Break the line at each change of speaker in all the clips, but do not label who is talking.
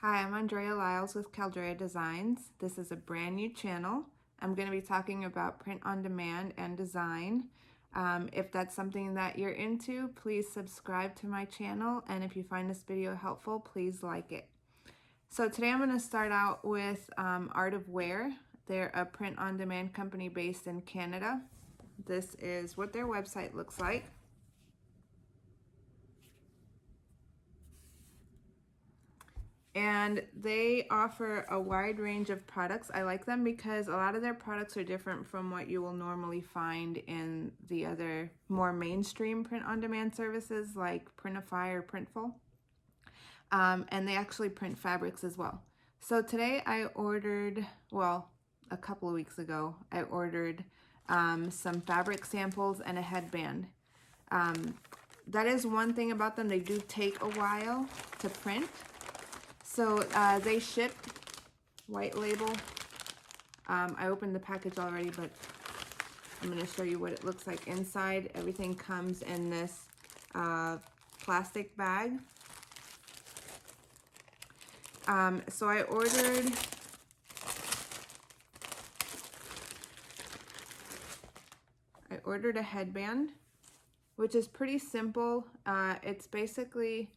Hi, I'm Andrea Lyles with Kaldrea Designs. This is a brand new channel. I'm going to be talking about print on demand and design. If that's something that you're into, please subscribe to my channel, and if you find this video helpful, please like it. So today I'm going to start out with Art of Wear. They're a print on demand company based in Canada. This is what their website looks like. And they offer a wide range of products. I like them because a lot of their products are different from what you will normally find in the other more mainstream print-on-demand services like Printify or Printful. And they actually print fabrics as well. So today I ordered, well, a couple of weeks ago, I ordered some fabric samples and a headband. That is one thing about them. They do take a while to print. So they ship white label. I opened the package already, but I'm going to show you what it looks like inside. Everything comes in this plastic bag. So I ordered a headband, which is pretty simple. It's basically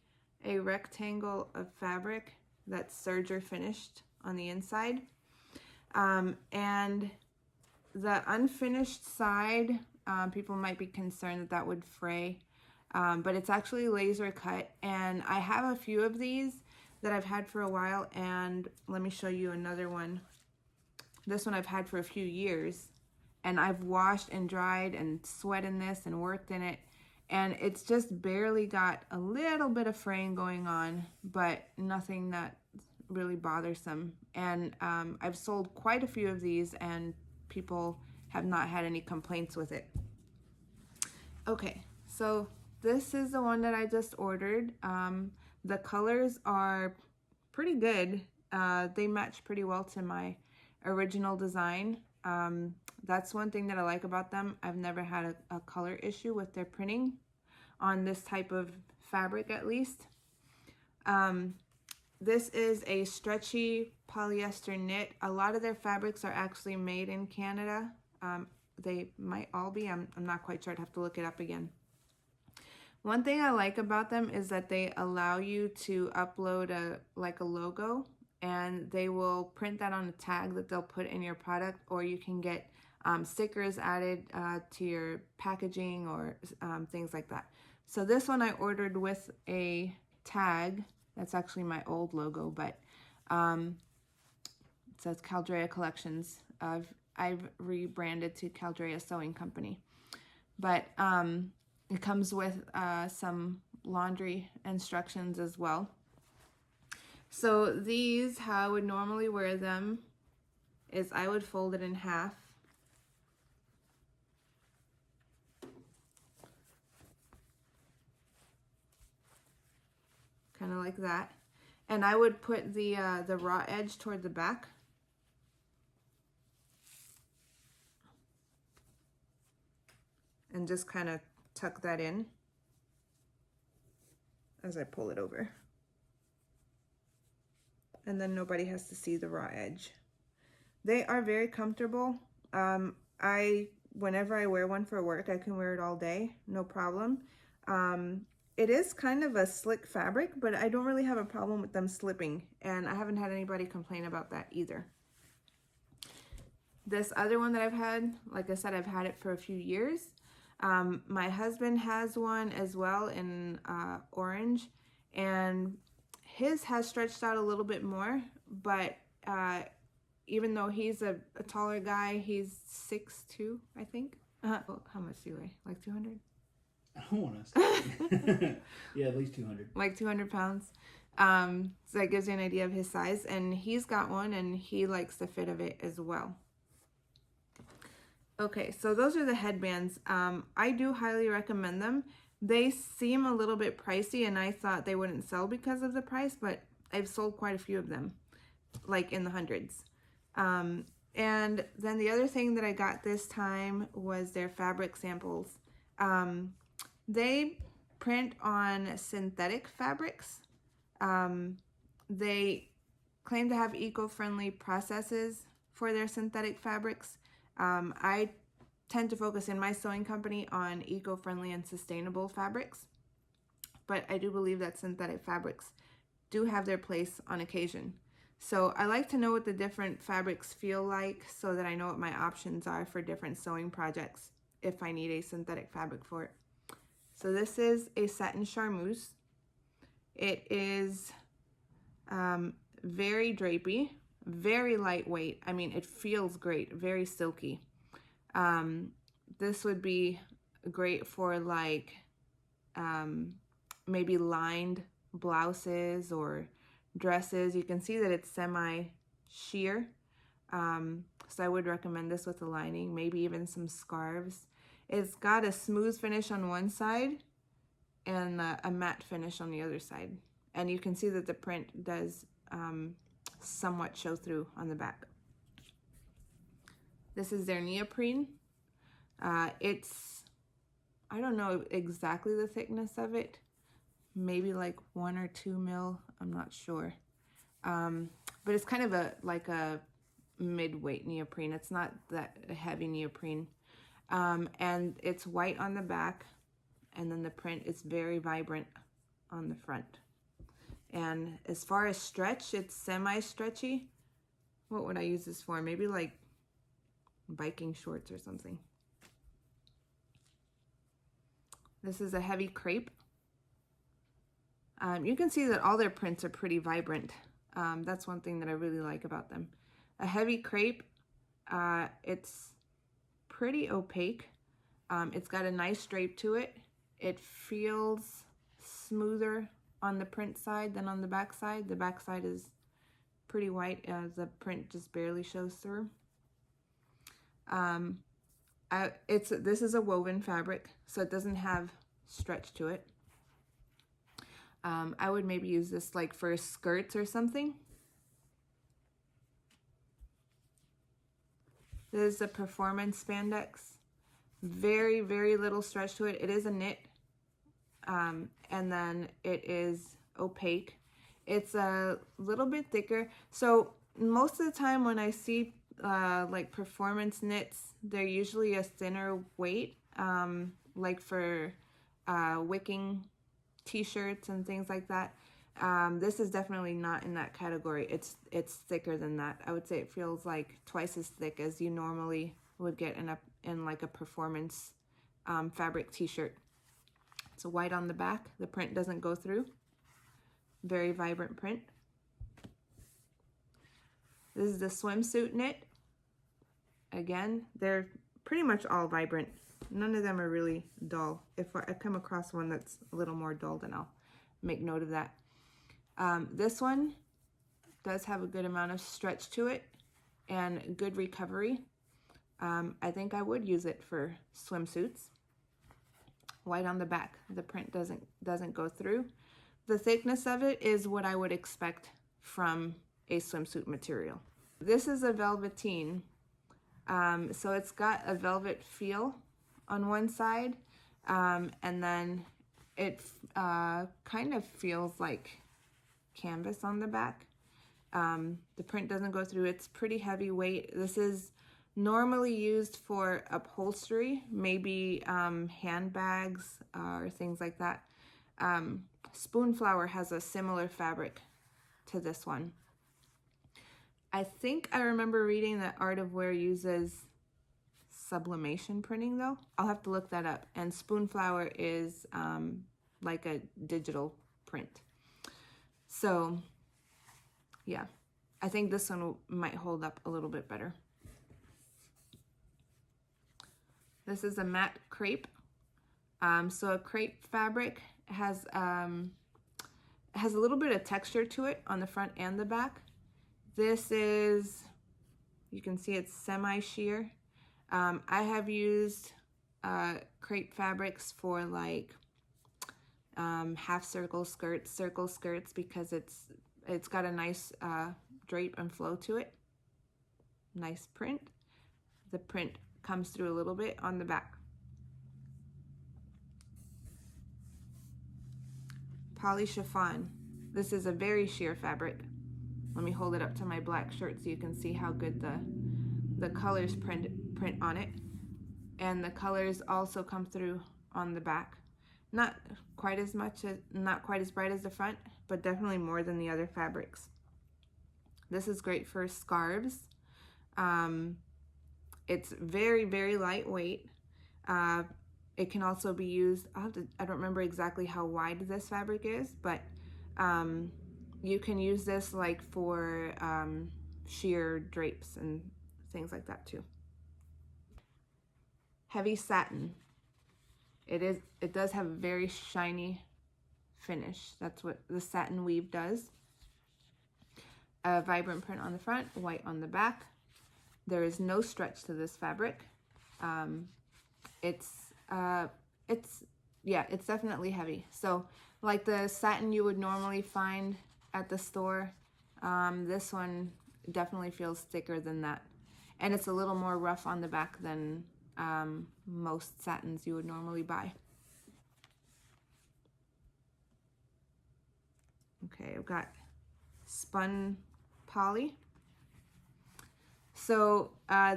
a rectangle of fabric that's serger finished on the inside. And the unfinished side, people might be concerned that that would fray, but it's actually laser cut. And I have a few of these that I've had for a while, and let me show you another one. This one I've had for a few years, and I've washed and dried and sweat in this and worked in it. And it's just barely got a little bit of fraying going on, but nothing that really bothersome. And I've sold quite a few of these, and people have not had any complaints with it. Okay, so this is the one that I just ordered. The colors are pretty good. They match pretty well to my original design. That's one thing that I like about them. I've never had a color issue with their printing on this type of fabric, at least. This is a stretchy polyester knit. A lot of their fabrics are actually made in Canada. They might all be. I'm not quite sure. I'd have to look it up again. One thing I like about them is that they allow you to upload a logo, and they will print that on a tag that they'll put in your product, or you can get stickers added to your packaging or things like that. So this one I ordered with a tag. That's actually my old logo, but it says Kaldrea Collections. I've rebranded to Kaldrea Sewing Company. But it comes with some laundry instructions as well. So these, how I would normally wear them is I would fold it in half. Kind of like that. And I would put the raw edge toward the back. And just kind of tuck that in as I pull it over. And then nobody has to see the raw edge. They are very comfortable. Whenever I wear one for work, I can wear it all day, no problem. It is kind of a slick fabric, but I don't really have a problem with them slipping, and I haven't had anybody complain about that either. This other one that I've had, like I said, I've had it for a few years. My husband has one as well in orange, and his has stretched out a little bit more, but even though he's a taller guy, he's 6'2", I think. Well, how much do you weigh? Like 200?
I don't want to. Yeah, at least 200.
Like 200 pounds. So that gives you an idea of his size. And he's got one, and he likes the fit of it as well. Okay, so those are the headbands. I do highly recommend them. They seem a little bit pricey, and I thought they wouldn't sell because of the price, but I've sold quite a few of them, like in the hundreds. And then the other thing that I got this time was their fabric samples. They print on synthetic fabrics. They claim to have eco-friendly processes for their synthetic fabrics. I tend to focus in my sewing company on eco-friendly and sustainable fabrics, but I do believe that synthetic fabrics do have their place on occasion. So I like to know what the different fabrics feel like so that I know what my options are for different sewing projects if I need a synthetic fabric for it. So this is a satin charmeuse. It is very drapey, very lightweight. I mean, it feels great, very silky. This would be great for like maybe lined blouses or dresses. You can see that it's semi-sheer. So I would recommend this with a lining, maybe even some scarves. It's got a smooth finish on one side and a matte finish on the other side. And you can see that the print does somewhat show through on the back. This is their neoprene. It's, I don't know exactly the thickness of it, maybe like 1 or 2 mil, I'm not sure. But it's kind of like a mid-weight neoprene. It's not that heavy neoprene. And it's white on the back, and then the print is very vibrant on the front. And as far as stretch, it's semi-stretchy. What would I use this for? Maybe like biking shorts or something. This is a heavy crepe. You can see that all their prints are pretty vibrant. That's one thing that I really like about them. A heavy crepe, it's pretty opaque. It's got a nice drape to it. It feels smoother on the print side than on the back side. The back side is pretty white. The print just barely shows through. This is a woven fabric, so it doesn't have stretch to it. I would maybe use this like for skirts or something. This is a performance spandex. Very, very little stretch to it. It is a knit, and then it is opaque. It's a little bit thicker. So most of the time when I see like performance knits, they're usually a thinner weight, like for wicking t-shirts and things like that. This is definitely not in that category. It's thicker than that. I would say it feels like twice as thick as you normally would get in like a performance fabric t-shirt. It's white on the back. The print doesn't go through. Very vibrant print. This is the swimsuit knit. Again, they're pretty much all vibrant. None of them are really dull. If I come across one that's a little more dull, then I'll make note of that. This one does have a good amount of stretch to it and good recovery. I think I would use it for swimsuits. White on the back. The print doesn't go through. The thickness of it is what I would expect from a swimsuit material. This is a velveteen. So it's got a velvet feel on one side, and then it kind of feels like canvas on the back. The print doesn't go through. It's pretty heavyweight. This is normally used for upholstery, maybe handbags or things like that. Spoonflower has a similar fabric to this one. I think I remember reading that Art of Wear uses sublimation printing though. I'll have to look that up. And Spoonflower is like a digital print. So yeah, I think this one might hold up a little bit better. This is a matte crepe. So a crepe fabric has a little bit of texture to it on the front and the back. This is, you can see it's semi-sheer. I have used crepe fabrics for like half circle skirts, circle skirts, because it's got a nice drape and flow to it. Nice print. The print comes through a little bit on the back. Poly chiffon. This is a very sheer fabric. Let me hold it up to my black shirt so you can see how good the colors print on it. And the colors also come through on the back. Not quite as bright as the front, but definitely more than the other fabrics. This is great for scarves. It's very, very lightweight. It can also be used, I don't remember exactly how wide this fabric is, but you can use this like for sheer drapes and things like that too. Heavy satin. It does have a very shiny finish. That's what the satin weave does. A vibrant print on the front, white on the back. There is no stretch to this fabric. It's definitely heavy. So like the satin you would normally find at the store, this one definitely feels thicker than that. And it's a little more rough on the back than most satins you would normally buy. Okay, I've got spun poly. So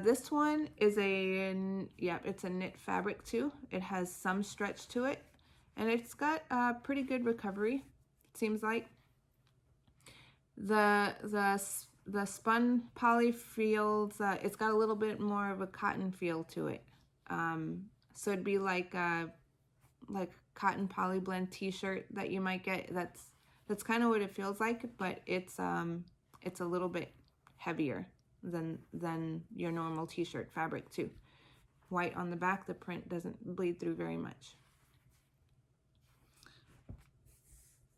this one is it's a knit fabric too. It has some stretch to it, and it's got pretty good recovery, it seems like. The spun poly feels, it's got a little bit more of a cotton feel to it. So it'd be like cotton poly blend t-shirt that you might get. That's kind of what it feels like, but it's a little bit heavier than your normal t-shirt fabric too. White on the back, the print doesn't bleed through very much.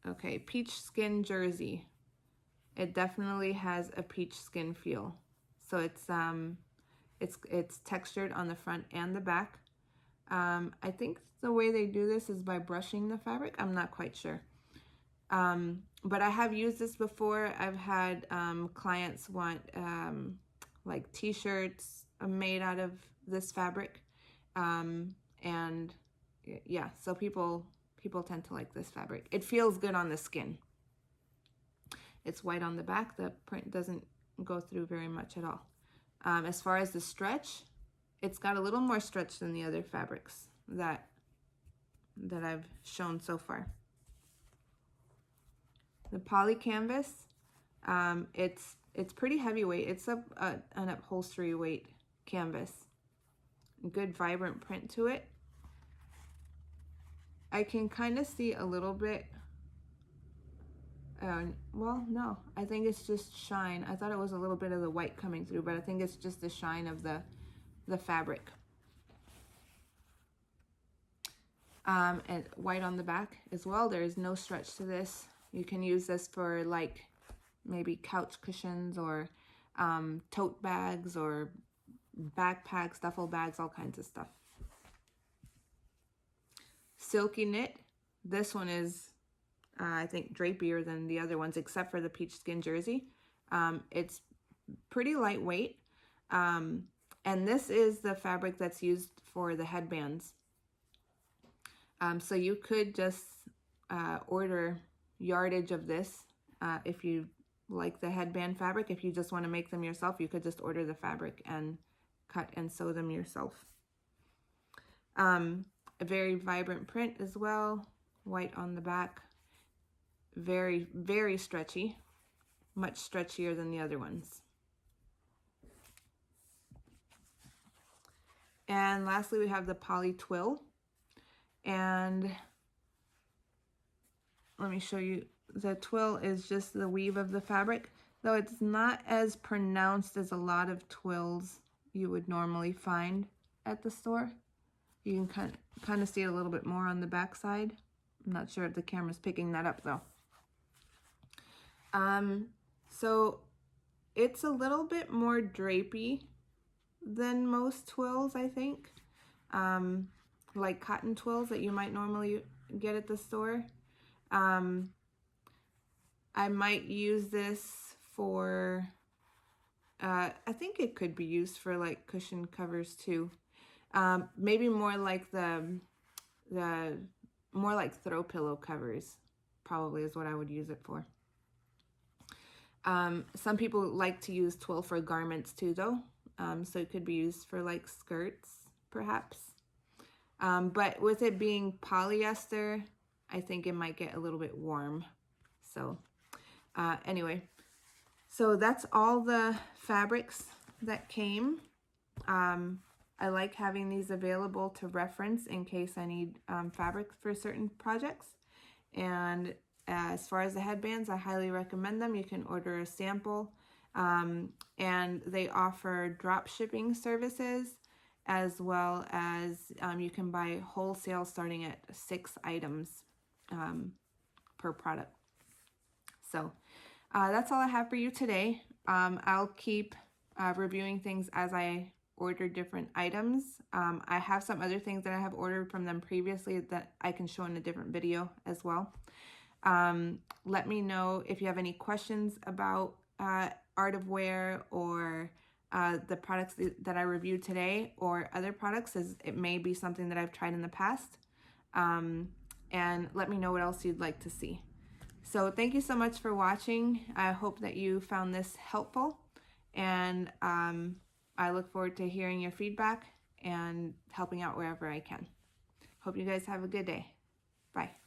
Okay, peach skin jersey. It definitely has a peach skin feel. So it's textured on the front and the back. I think the way they do this is by brushing the fabric. I'm not quite sure. But I have used this before. I've had clients want like t-shirts made out of this fabric. And yeah, so people tend to like this fabric. It feels good on the skin. It's white on the back. The print doesn't go through very much at all. As far as the stretch, it's got a little more stretch than the other fabrics that I've shown so far. The poly canvas, it's pretty heavyweight. It's an upholstery weight canvas. Good vibrant print to it. I can kind of see a little bit. Well, no, I think it's just shine. I thought it was a little bit of the white coming through, but I think it's just the shine of the fabric. And white on the back as well. There is no stretch to this. You can use this for like maybe couch cushions or tote bags or backpacks, duffel bags, all kinds of stuff. Silky knit. This one is I think drapier than the other ones, except for the peach skin jersey. It's pretty lightweight. And this is the fabric that's used for the headbands. So you could just order yardage of this if you like the headband fabric. If you just want to make them yourself, you could just order the fabric and cut and sew them yourself. A very vibrant print as well. White on the back. Very, very stretchy. Much stretchier than the other ones. And lastly, we have the poly twill. And let me show you. The twill is just the weave of the fabric, though it's not as pronounced as a lot of twills you would normally find at the store. You can kind of see it a little bit more on the back side. I'm not sure if the camera's picking that up though. So it's a little bit more drapey than most twills, I think. Like cotton twills that you might normally get at the store. I might use this for, I think it could be used for like cushion covers too. Maybe more like more like throw pillow covers probably is what I would use it for. Some people like to use twill for garments too, though. So it could be used for like skirts, perhaps. But with it being polyester, I think it might get a little bit warm. So anyway, so that's all the fabrics that came. I like having these available to reference in case I need fabric for certain projects. And as far as the headbands, I highly recommend them. You can order a sample, and they offer drop shipping services, as well as you can buy wholesale starting at 6 items per product. So that's all I have for you today. I'll keep reviewing things as I order different items. I have some other things that I have ordered from them previously that I can show in a different video as well. Let me know if you have any questions about Art of Wear or the products that I reviewed today, or other products, as it may be something that I've tried in the past. And let me know what else you'd like to see. So thank you so much for watching. I hope that you found this helpful, and I look forward to hearing your feedback and helping out wherever I can. Hope you guys have a good day. Bye.